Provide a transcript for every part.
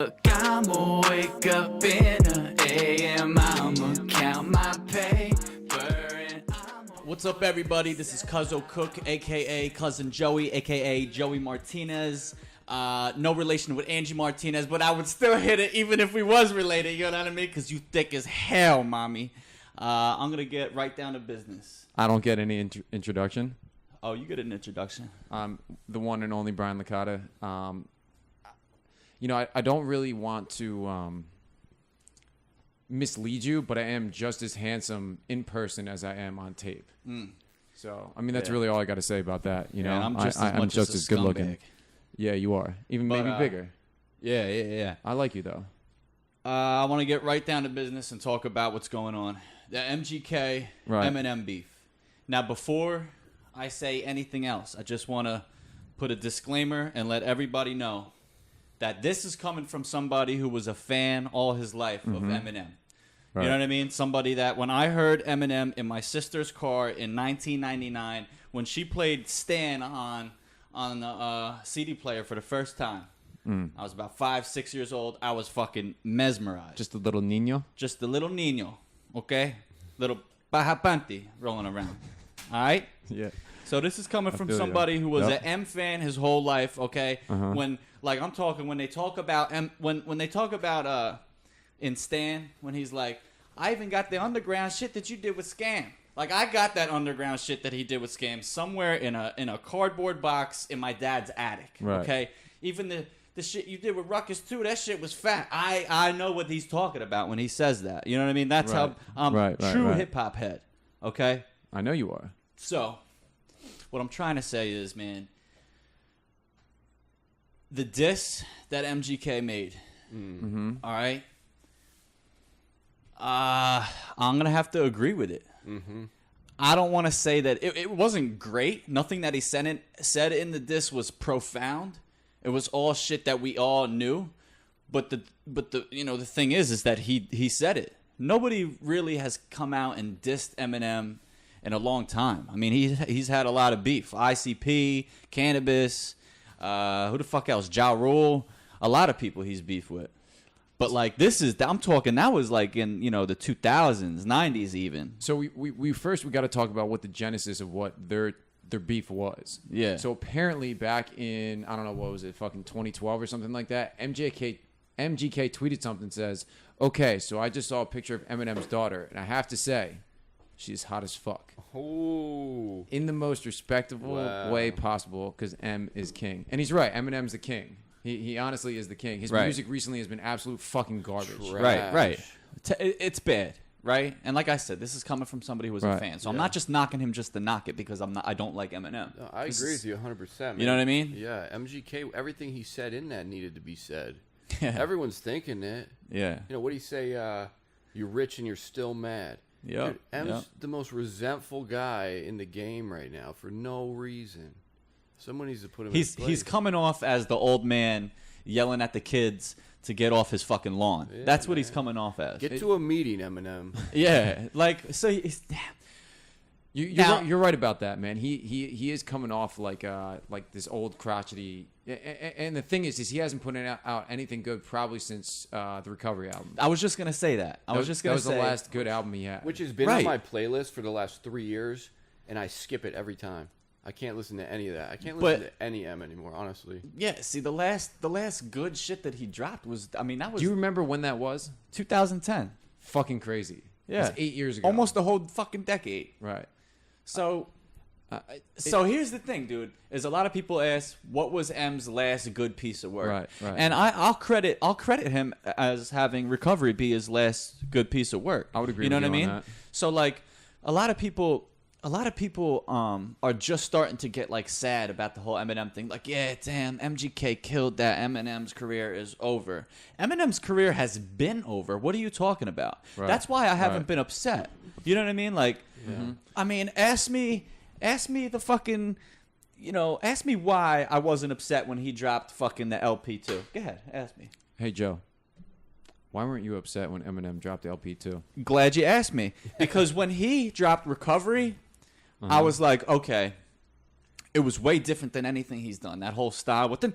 Look, I'ma wake up in the AM, I'ma count my paper and What's up, everybody? This is Cuzzo Cook, a.k.a. Cousin Joey, a.k.a. Joey Martinez. No relation with Angie Martinez, but I would still hit it even if we was related, you know what I mean? Because you thick as hell, mommy. I'm going to get right down to business. I don't get any introduction. Oh, you get an introduction. The one and only Brian Licata. I don't really want to mislead you, but I am just as handsome in person as I am on tape. So, I mean, that's really all I got to say about that. You know, I'm just I'm just as good looking. scumbag. Yeah, you are. Even maybe bigger. Yeah. I like you, though. I want to get right down to business and talk about what's going on. The MGK Eminem beef. Now, before I say anything else, I just want to put a disclaimer and let everybody know that this is coming from somebody who was a fan all his life of Eminem. Right. You know what I mean? Somebody that when I heard Eminem in my sister's car in 1999, when she played Stan on the CD player for the first time, I was about 5-6 years old. I was fucking mesmerized. Just a little Nino? Just a little Nino, okay? Little Baja Panty rolling around. All right? Yeah. So this is coming from feel you. somebody who was Yep. an M fan his whole life, okay? When I'm talking when they talk about when they talk about in Stan, when he's like, I even got the underground shit that you did with Scam. Like, I got that underground shit that he did with Scam somewhere in a cardboard box in my dad's attic. Right. Okay? Even the shit you did with Ruckus too, that shit was fat. I know what he's talking about when he says that. You know what I mean? That's how I'm true hip hop head. Okay? I know you are. So, what I'm trying to say is, man, the diss that MGK made, all right, I'm going to have to agree with it. I don't want to say that it wasn't great. Nothing that he said in the diss was profound. It was all shit that we all knew. But the thing is that he said it. Nobody really has come out and dissed Eminem in a long time. I mean, he's had a lot of beef. ICP, Cannabis, who the fuck else? Ja Rule. A lot of people he's beef with. But like I'm talking, that was like in the 2000s, 90s even. So we first got to talk about what the genesis of what their beef was. Yeah. So apparently back in, I don't know, what was it, fucking 2012 or something like that, MGK tweeted something, says, okay, so I just saw a picture of Eminem's daughter, and I have to say, she's hot as fuck. Oh. In the most respectable way possible, because M is king. And he's right, Eminem's the king. He honestly is the king. His music recently has been absolute fucking garbage. Right. It's bad, right? And like I said, this is coming from somebody who was a fan. So I'm not just knocking him just to knock it because I don't like Eminem. No, I agree with you 100%. Man. You know what I mean? Yeah, MGK, everything he said in that needed to be said. Everyone's thinking it. Yeah. You know, what do you say? You're rich and you're still mad. Yeah. M's the most resentful guy in the game right now for no reason. Someone needs to put him in his place. He's coming off as the old man yelling at the kids to get off his fucking lawn. Yeah, That's what he's coming off as. Get to a meeting, Eminem. Yeah. Like, so he's... You're right about that, man. He is coming off like this old crotchety. And the thing is he hasn't put out anything good probably since the Recovery album. I was just gonna say that. That was the last good album he had, Which has been on my playlist for the last 3 years, and I skip it every time. I can't listen to any of that. I can't listen to any M anymore, honestly. Yeah. See, the last good shit that he dropped was. I mean, that was. Do you remember when that was? 2010. Fucking crazy. Yeah. It was 8 years ago. Almost the whole fucking decade. Right. So, here's the thing, dude. Is a lot of people ask, what was M's last good piece of work? Right. And I'll credit him as having Recovery be his last good piece of work. I would agree. You know with what I you mean? on that. So like, a lot of people are just starting to get like sad about the whole Eminem thing. Like, yeah, damn, MGK killed that. Eminem's career is over. Eminem's career has been over. What are you talking about? Right. That's why I haven't been upset. You know what I mean? Like, I mean, ask me the fucking, ask me why I wasn't upset when he dropped fucking the LP too. Go ahead, ask me. Hey, Joe. Why weren't you upset when Eminem dropped LP too? Glad you asked me. Because when he dropped Recovery, I was like, okay, it was way different than anything he's done. That whole style with the,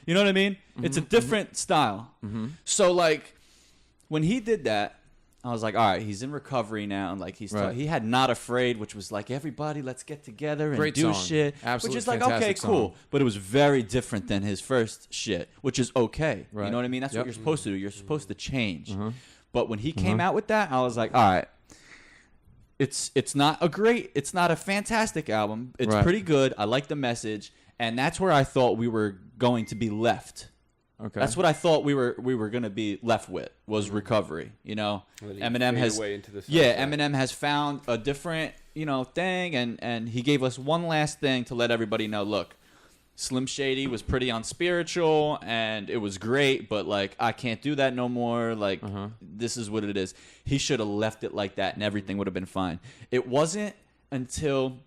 you know what I mean? It's a different style. So like when he did that, I was like, all right, he's in recovery now, and like he had Not Afraid, which was like, everybody, let's get together and Great do song. shit, Absolute which is like, fantastic okay, cool, song. but it was very different than his first shit, which is okay. Right. You know what I mean? That's Yep. what you're supposed to do. You're supposed to change. But when he came out with that, I was like, all right, it's not a fantastic album. It's Right. pretty good. I like the message, and that's where I thought we were going to be left. Okay. That's what I thought we were going to be left with, was recovery. You know, Well, he Eminem faded has away into the yeah, sunset. Eminem has found a different thing, and he gave us one last thing to let everybody know. Look, Slim Shady was pretty unspiritual, and it was great, but like I can't do that no more. Like this is what it is. He should have left it like that, and everything would have been fine. It wasn't until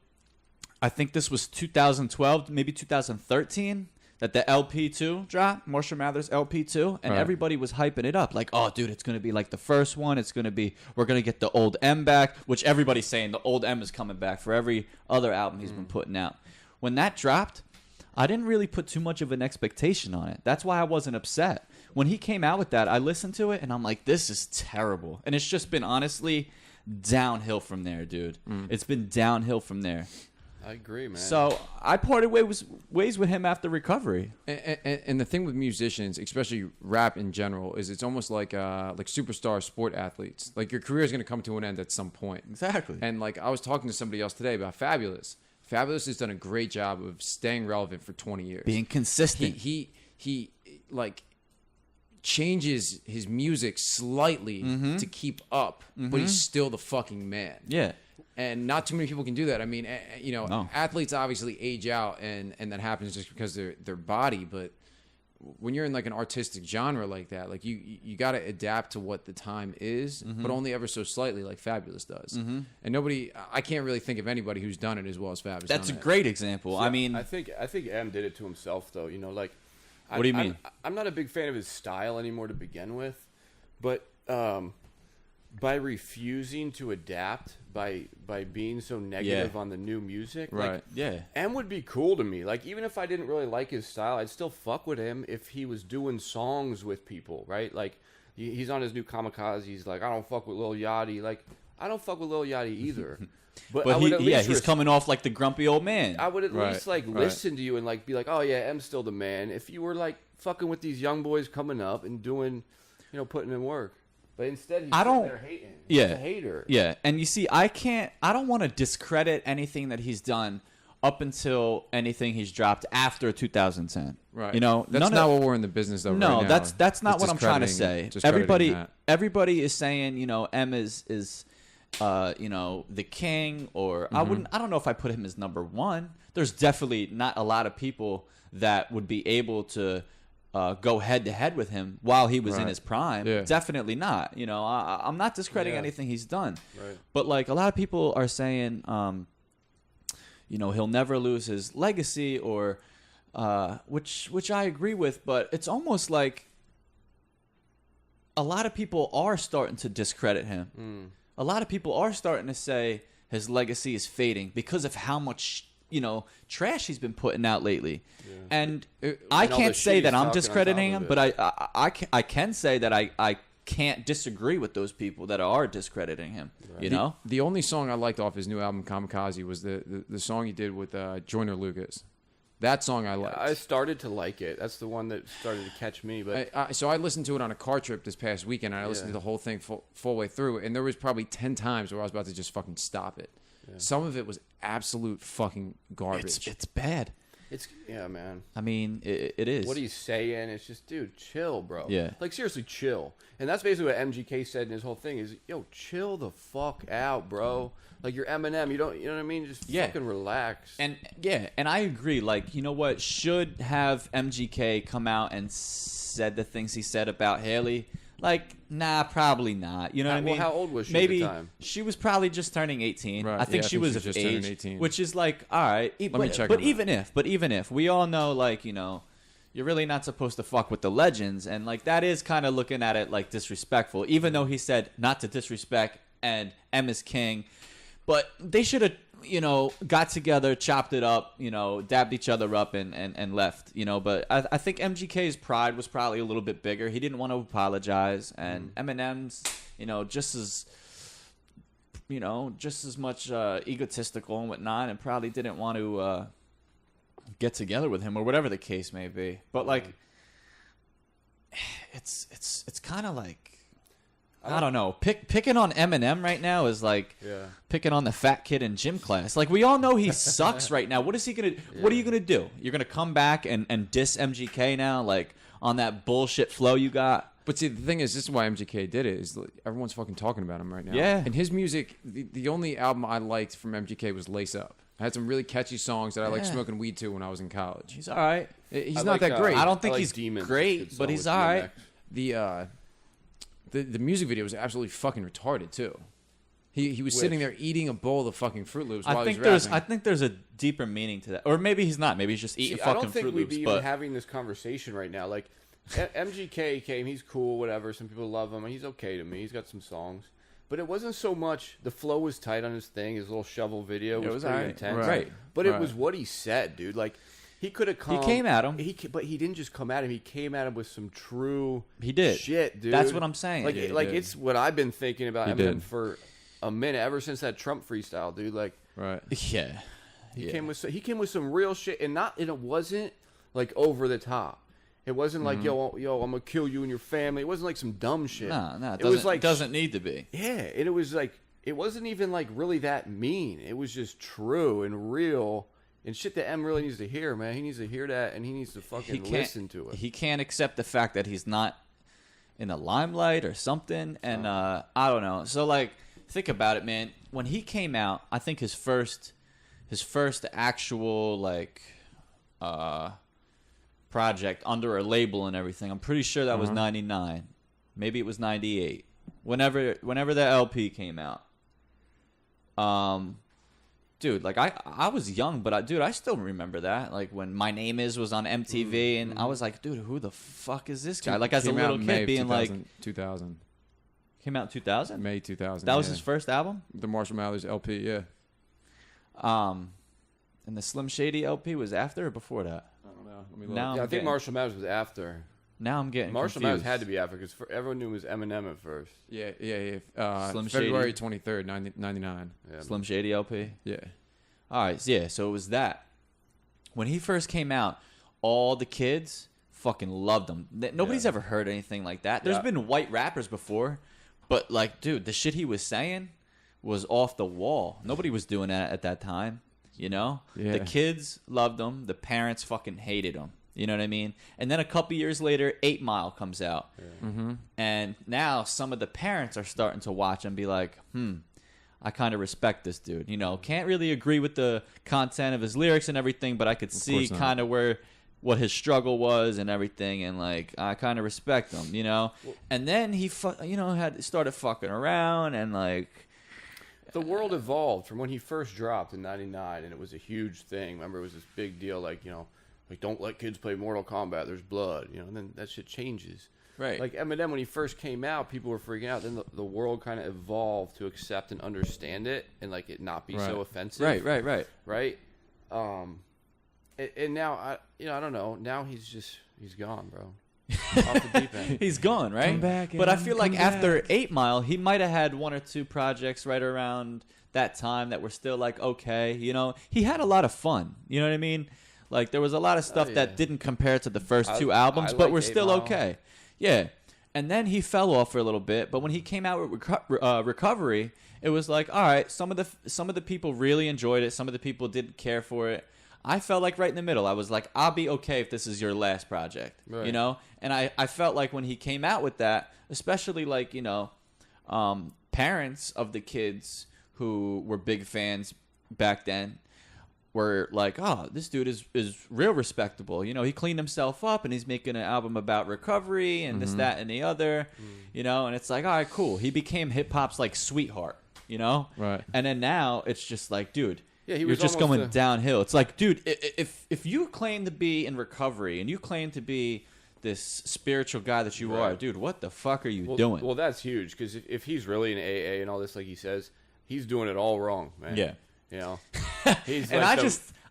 I think this was 2012, maybe 2013. That the LP2 dropped, Marshall Mathers LP2, and Right. everybody was hyping it up. Like, oh, dude, it's going to be like the first one. It's going to be, we're going to get the old M back, which everybody's saying the old M is coming back for every other album he's been putting out. When that dropped, I didn't really put too much of an expectation on it. That's why I wasn't upset. When he came out with that, I listened to it, and I'm like, this is terrible. And it's just been, honestly, downhill from there, dude. It's been downhill from there. I agree, man. So I parted ways with him after recovery. And the thing with musicians, especially rap in general, is it's almost like superstar sport athletes. Like your career is going to come to an end at some point. Exactly. And like I was talking to somebody else today about Fabulous. Fabulous has done a great job of staying relevant for 20 years. Being consistent. He like changes his music slightly to keep up, but he's still the fucking man. Yeah. And not too many people can do that. I mean, No. athletes obviously age out, and that happens just because their body. But when you're in like an artistic genre like that, like you got to adapt to what the time is, but only ever so slightly, like Fabulous does. And I can't really think of anybody who's done it as well as Fabulous. That's a done it. great example. I mean, I think M did it to himself, though. Like, What do you mean? I'm not a big fan of his style anymore to begin with, but by refusing to adapt, by being so negative on the new music, Right. like, yeah. M would be cool to me. Like, even if I didn't really like his style, I'd still fuck with him if he was doing songs with people, right? Like, he's on his new Kamikaze. He's like, I don't fuck with Lil Yachty. Like, I don't fuck with Lil Yachty either. But I would at least he's coming off like the grumpy old man. I would at Right, least like right. listen to you and like be like, oh yeah, M's still the man. If you were like fucking with these young boys coming up and doing, putting in work, but instead he's sitting there hating. He's a hater. Yeah, and you see, I don't want to discredit anything that he's done up until anything he's dropped after 2010. Right. none That's not what we're in the business of. No, right now. that's not It's what I'm trying to say. discrediting that. Everybody is saying, M is the king, or I don't know if I put him as number one. There's definitely not a lot of people that would be able to go head to head with him while he was in Right. his prime. Yeah. Definitely not. I'm not discrediting anything he's done. Right. But like a lot of people are saying, he'll never lose his legacy, or which I agree with. But it's almost like a lot of people are starting to discredit him. A lot of people are starting to say his legacy is fading because of how much trash he's been putting out lately. And I And all can't the say shit that he's I'm talking discrediting on him, top of but I can say that I can't disagree with those people that are discrediting him. The only song I liked off his new album Kamikaze was the song he did with Joyner Lucas. That song I liked. I started to like it. That's the one that started to catch me. But So I listened to it on a car trip this past weekend, and I listened to the whole thing full way through, and there was probably 10 times where I was about to just fucking stop it. Some of it was absolute fucking garbage. It's bad. man. I mean, it is. What he's saying, it's just, dude, chill, bro. Yeah. Like, seriously, chill. And that's basically what MGK said in his whole thing is, yo, chill the fuck out, bro. Like, you're Eminem. You know what I mean? Just fucking relax. And I agree. Like, you know what? Should have MGK come out and said the things he said about Haley? Like, nah, probably not. You know what I mean? How old was she Maybe at the time? she was probably just turning 18. Right. I think Yeah, she was of just age, turning 18. which is like, all right. me check But on even if we all know, like, you're really not supposed to fuck with the legends, and like that is kind of looking at it like disrespectful. Even though he said not to disrespect and M is king, but they should have. got together, chopped it up, dabbed each other up and left, But I think MGK's pride was probably a little bit bigger. He didn't want to apologize. And Eminem's, just as much egotistical and whatnot, and probably didn't want to get together with him or whatever the case may be. But, like, it's kind of like, I don't know. Picking on Eminem right now is like picking on the fat kid in gym class. Like, we all know he sucks right now. What is he gonna? Yeah. What are you gonna do? You're gonna come back and diss MGK now, like on that bullshit flow you got? But see, the thing is, this is why MGK did it. Is everyone's fucking talking about him right now. Yeah. And his music, the only album I liked from MGK was Lace Up. I had some really catchy songs that I liked smoking weed to when I was in college. He's all right. He's not that great. I don't think like he's Demons, great, but he's all right. The music video was absolutely fucking retarded too. He was sitting there eating a bowl of fucking Fruit Loops while he was rapping. I think there's a deeper meaning to that, or maybe he's not. Maybe he's just eating fucking Fruit Loops. I don't think we'd be even having this conversation right now. Like, MGK came, he's cool, whatever. Some people love him, and he's okay to me. He's got some songs, but it wasn't so much. The flow was tight on his thing. His little shovel video was pretty intense, right? But it was what he said, dude. Like, he could have come. He came at him. But he didn't just come at him. He came at him with some true shit, dude. That's what I'm saying. Like, it's what I've been thinking about Eminem for a minute, ever since that Trump freestyle, dude. Like, right? Yeah. He came with some real shit, and it wasn't like over the top. It wasn't like yo, I'm gonna kill you and your family. It wasn't like some dumb shit. No, it was like doesn't need to be. Yeah, and it was like it wasn't even like really that mean. It was just true and real. And shit that M really needs to hear, man. He needs to hear that, and he needs to fucking listen to it. He can't accept the fact that he's not in the limelight or something, and I don't know. So, like, think about it, man. When he came out, I think his first actual, like, project under a label and everything, I'm pretty sure that was 99. Maybe it was 98. Whenever that LP came out. Dude, like, I was young, but I still remember that. Like, when My Name Is was on MTV, and I was like, dude, who the fuck is this guy? Like, as a little kid being like... 2000. Came out in 2000? May 2000. That was his first album? The Marshall Mathers LP, yeah. And the Slim Shady LP was after or before that? I don't know. Let me look. I think Marshall Mathers was after. Now I'm getting Marshall confused. Mathers had to be after, because everyone knew it was Eminem at first. Yeah. Slim February Shady. 23rd, 99. Yeah. Slim Shady LP? Yeah. All right, yeah, so it was that. When he first came out, all the kids fucking loved him. Nobody's ever heard anything like that. There's been white rappers before, but, like, dude, the shit he was saying was off the wall. Nobody was doing that at that time, Yeah. The kids loved him. The parents fucking hated him. You know what I mean? And then a couple years later, 8 Mile comes out. Yeah. And now some of the parents are starting to watch and be like, I kind of respect this dude. Can't really agree with the content of his lyrics and everything, but I could see kind of what his struggle was and everything, and, like, I kind of respect him, And then he, started fucking around, and, like... The world evolved from when he first dropped in 99, and it was a huge thing. Remember, it was this big deal, like, like, don't let kids play Mortal Kombat, there's blood, and then that shit changes. Right. Like, Eminem, when he first came out, people were freaking out. Then the world kind of evolved to accept and understand it, and, like, it not be so offensive. Right. Right? And now, I don't know. Now he's gone, bro. Off the deep end. He's gone, right? Come back, but I feel like after 8 Mile, he might have had 1 or 2 projects right around that time that were still, like, okay. He had a lot of fun. You know what I mean? Like, there was a lot of stuff that didn't compare to the first 2 albums, but were still okay. Yeah. And then he fell off for a little bit, but when he came out with Recovery, it was like, all right, some of the people really enjoyed it, some of the people didn't care for it. I felt like right in the middle. I was like, I'll be okay if this is your last project, right. And I felt like when he came out with that, especially, like, parents of the kids who were big fans back then were like, oh, this dude is real respectable. He cleaned himself up, and he's making an album about recovery and this, that, and the other, and it's like, all right, cool. He became hip-hop's, like, sweetheart, Right. And then now it's just like, dude, he you're was just going almost downhill. It's like, dude, if you claim to be in recovery and you claim to be this spiritual guy that you are, dude, what the fuck are you doing? Well, that's huge, because if he's really in AA and all this, like he says, he's doing it all wrong, man. Yeah. You know, he's And like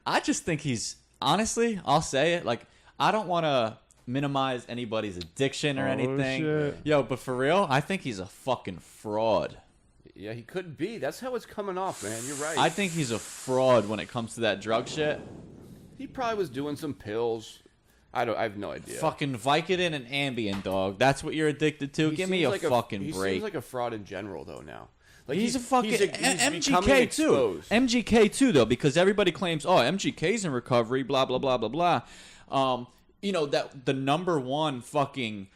I just think he's honestly, I'll say it, like I don't want to minimize anybody's addiction or anything. Shit. Yo, but for real, I think he's a fucking fraud. yeah, he could be. That's how it's coming off, man. You're right. I think he's a fraud when it comes to that drug shit. He probably was doing some pills. I have no idea. Fucking Vicodin and Ambien, dog. That's what you're addicted to. He Give me seems a like fucking he break. seems like a fraud in general, though. Now, like He's a fucking he's becoming MGK too. exposed. MGK too, though, because everybody claims, oh, MGK's in recovery, blah blah blah blah blah. You know that the number one fucking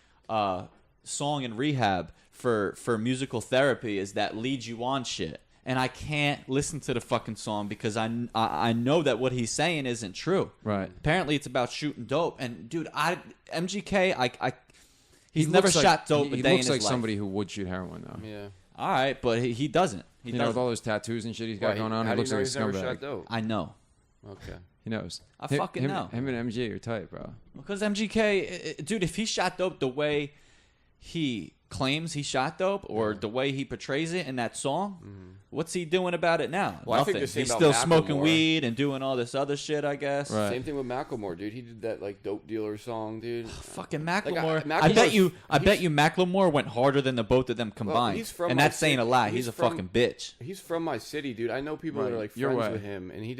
song in rehab for musical therapy is that lead you on shit, and I can't listen to the fucking song because I know that what he's saying isn't true. Right. Apparently, it's about shooting dope, and dude, MGK, he's He never looks shot like, dope. He a day looks in like his life. somebody who would shoot heroin, though. Yeah. All right, but he doesn't. He You know, with doesn't. all those tattoos and shit he's got Why, going on, how he do looks you know like a he's never scumbag. shot dope? I know. Okay. He knows. I fucking know. Him and MG are tight, bro. Because MGK, dude, if he shot dope the way he claims he shot dope or the way he portrays it in that song, what's he doing about it now? Well, I think Nothing. the same He's about still smoking Macklemore. weed and doing all this other shit, I guess. Right. Same thing with Macklemore, dude. He did that like dope dealer song, dude. Fucking Like, Macklemore. Macklemore's- I bet you Macklemore went harder than the both of them combined. he's from and my that's saying a city. lie. He's He's a from- fucking bitch. He's from my city, dude. I know people that are Right. like Your friends way. with him, and he.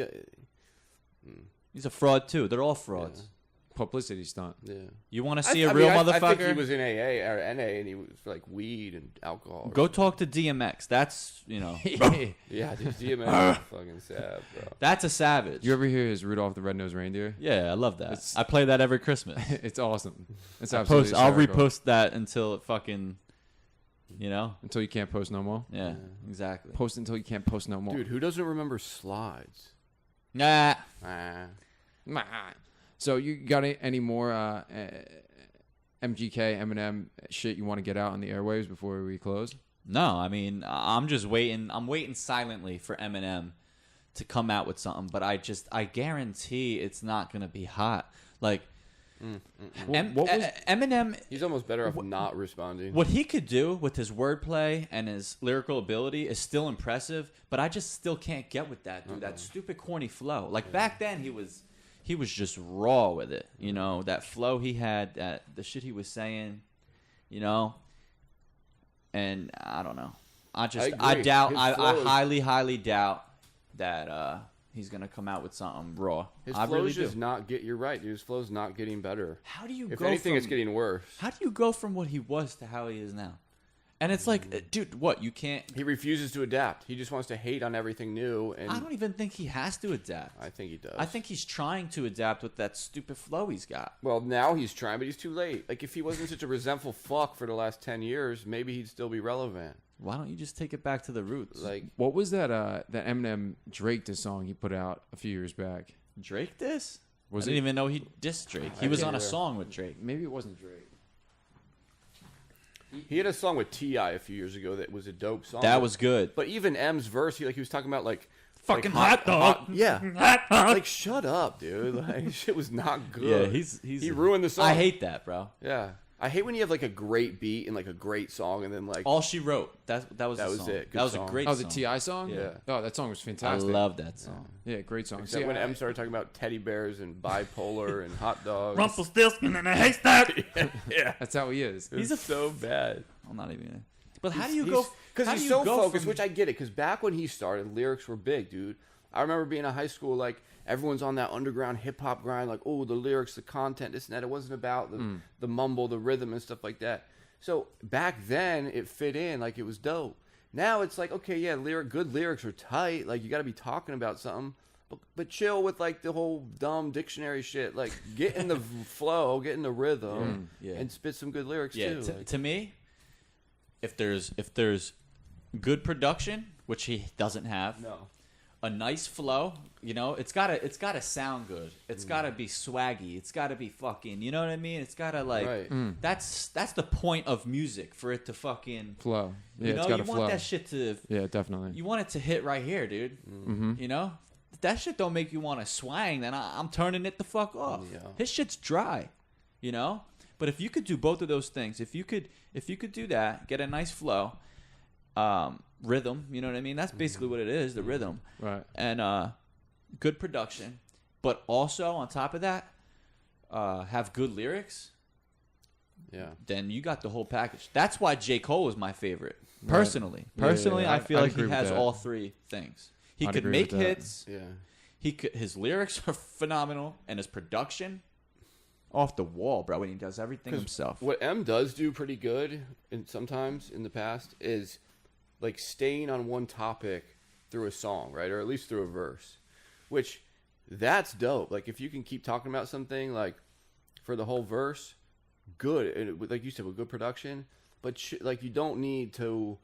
He's a fraud too. They're all frauds. Publicity stunt. Yeah. You want to see a real motherfucker? I think he was in AA or NA, and he was for like weed and alcohol. or Go something. talk to DMX. That's, you know, Yeah, dude, DMX is fucking sad, bro. that's a savage. You ever hear his Rudolph the Red-Nosed Reindeer? Yeah, I love that. It's- I play that every Christmas. It's awesome. It's I'll absolutely hysterical. repost that until it fucking, you know? Until you can't post no more. Yeah, exactly. Post until you can't post no more. Dude, who doesn't remember Slides? Nah. Ah. So you got any more MGK, Eminem shit you want to get out on the airwaves before we close? No, I mean, I'm just waiting. I'm waiting silently for Eminem to come out with something, but I guarantee it's not going to be hot. Like, Eminem, He's almost better off not responding. what he could do with his wordplay and his lyrical ability is still impressive, but I just still can't get with that, dude. That stupid corny flow. Like, back then, he was just raw with it, you know, that flow he had, that the shit he was saying, you know, and I don't know. I agree. doubt, His I flow is- highly doubt that he's gonna come out with something raw. His I flow's really do. just not you're right, dude. His flow's not getting better. How do you If go anything, from, it's getting worse. how do you go from what he was to how he is now? And it's like, dude, what, you can't, He refuses to adapt. He just wants to hate on everything new, and I don't even think he has to adapt. I think he does. I think he's trying to adapt with that stupid flow he's got. Well, now he's trying, but he's too late. Like, if he wasn't such a resentful fuck for the last 10 years, maybe he'd still be relevant. Why don't you just take it back to the roots? Like, What was that that Eminem Drake diss song he put out a few years back? Drake diss? Was I didn't it- even know he dissed Drake. He was can't on a either. song with Drake. Maybe it wasn't Drake. he had a song with T.I. a few years ago that was a dope song. That was good. But even M's verse, he was talking about, like... Fucking like hot dog. yeah. Hot dog. Like, shut up, dude. Like, shit was not Yeah, good. he ruined the song. I hate that, bro. Yeah. I hate when you have, like, a great beat and, like, a great song, and then, like... All She Wrote. That was That the was song. it. Good That was song. a great Oh, song. the T.I. song? Yeah. Oh, that song was I fantastic. love that song. Yeah, great song. Except See, when I- M started talking about teddy bears and bipolar and hot dogs. Rumpelstiltskin in a haystack. Yeah. That's how he is. He's a so bad. I'm not even gonna. But how do you go? Because how he's do you so go focused, from- which I get it. Because back when he started, lyrics were big, dude. I remember being in high school, like everyone's on that underground hip hop grind, like, oh, the lyrics, the content, this and that. It wasn't about the mumble, the rhythm, and stuff like that. So back then, it fit in, like it was dope. Now it's like, okay, yeah, good lyrics are tight. Like you got to be talking about something, but chill with like the whole dumb dictionary shit. Like get in the flow, get in the rhythm, Yeah. and spit some good lyrics Yeah, too. to me, if there's good production, which he doesn't have, No. a nice flow, you know, it's gotta sound good. It's gotta be swaggy. It's gotta be fucking, you know what I mean? It's gotta like Right. that's the point of music, for it to fucking Flow. Yeah, you know, it's got you a want flow. that shit to Yeah, definitely. you want it to hit right here, dude. You know? If that shit don't make you want to swang, then I'm turning it the fuck off. Yeah. His shit's dry, you know? But if you could do both of those things, if you could do that, get a nice flow, rhythm. You know what I mean? That's basically what it is, the rhythm. Right. And good production, but also on top of that, have good lyrics. Yeah. Then you got the whole package. That's why J. Cole is my favorite. Personally, Yeah. I feel I'd like he agree with has that. all three things. He I'd could agree make with that. hits. Yeah. His lyrics are phenomenal, and his production off the wall, bro. When he does everything himself. What M does do pretty good, and sometimes in the past, is like staying on one topic through a song, right, or at least through a verse, which that's dope. Like if you can keep talking about something like for the whole verse, good, and like you said, with good production, but like you don't need to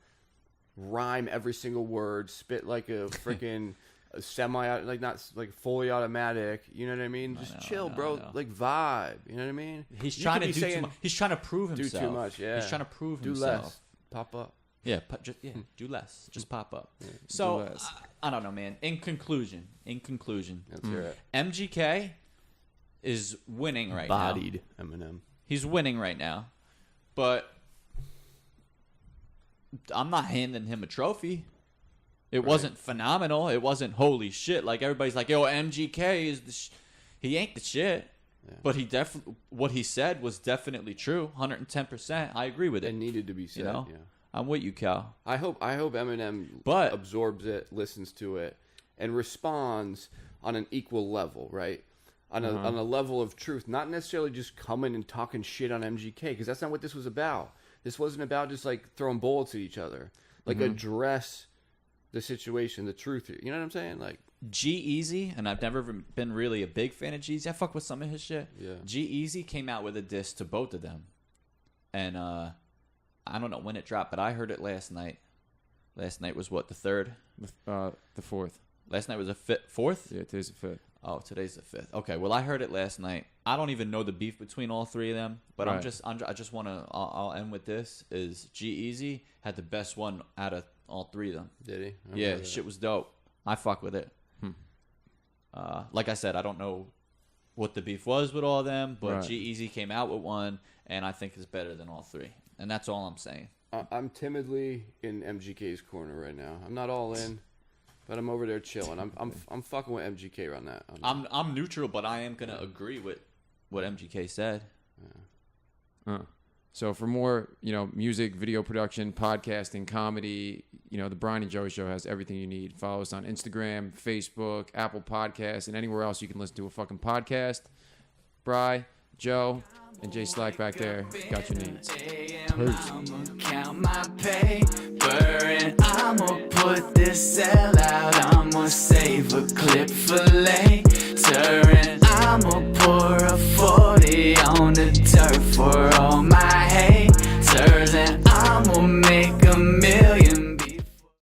rhyme every single word, spit like a freaking semi, like not like fully automatic. You know what I mean? Just chill, bro. Like vibe. You know what I mean? He's You trying could to be do saying, too much. He's trying to prove do himself. too much. Yeah. He's trying to prove do himself. less. Pop up. Yeah, do less. Just pop up. So less. I don't know, man. In conclusion, Let's hear it. MGK is winning right now. Bodied Eminem. He's winning right now, but I'm not handing him a trophy. It wasn't phenomenal. It wasn't holy shit. Like everybody's like, yo, MGK is the he ain't the shit. Yeah. But he what he said was definitely true. 110%. I agree with it. It needed to be said. You know? Yeah. I'm with you, Cal. I hope Eminem absorbs it, listens to it, and responds on an equal level, right? On a level of truth, not necessarily just coming and talking shit on MGK, because that's not what this was about. This wasn't about just like throwing bullets at each other. Like address the situation, the truth. You know what I'm saying? Like G-Eazy, and I've never been really a big fan of G-Eazy. I fuck with some of his shit. Yeah. G-Eazy came out with a diss to both of them, and I don't know when it dropped, but I heard it last night. Last night was what, the 3rd? The 4th. Last night was a 4th? Yeah, today's the 5th. Oh, today's the 5th. Okay, well I heard it last night. I don't even know the beef between all three of them, but Right. I just want to. I'll end with this: is G-Eazy had the best one out of all three of them. Did he? Yeah, shit was dope. I fuck with it. Like I said, I don't know what the beef was with all of them, but Right. G-Eazy came out with one, and I think is better than all three. And that's all I'm saying. I'm timidly in MGK's corner right now. I'm not all in, but I'm over there chilling. I'm fucking with MGK on that. I'm neutral, but I am gonna agree with what MGK said. So for more, music, video production, podcasting, comedy, the Brian and Joey Show has everything you need. Follow us on Instagram, Facebook, Apple Podcasts, and anywhere else you can listen to a fucking podcast. Bri, Joe, and Jay Slack back there got your needs. Peace. I'ma count my paper and I'ma put this cell out. I'ma save a clip for later and I'ma pour a 40 on the dirt for all my haters and I'ma make $1 million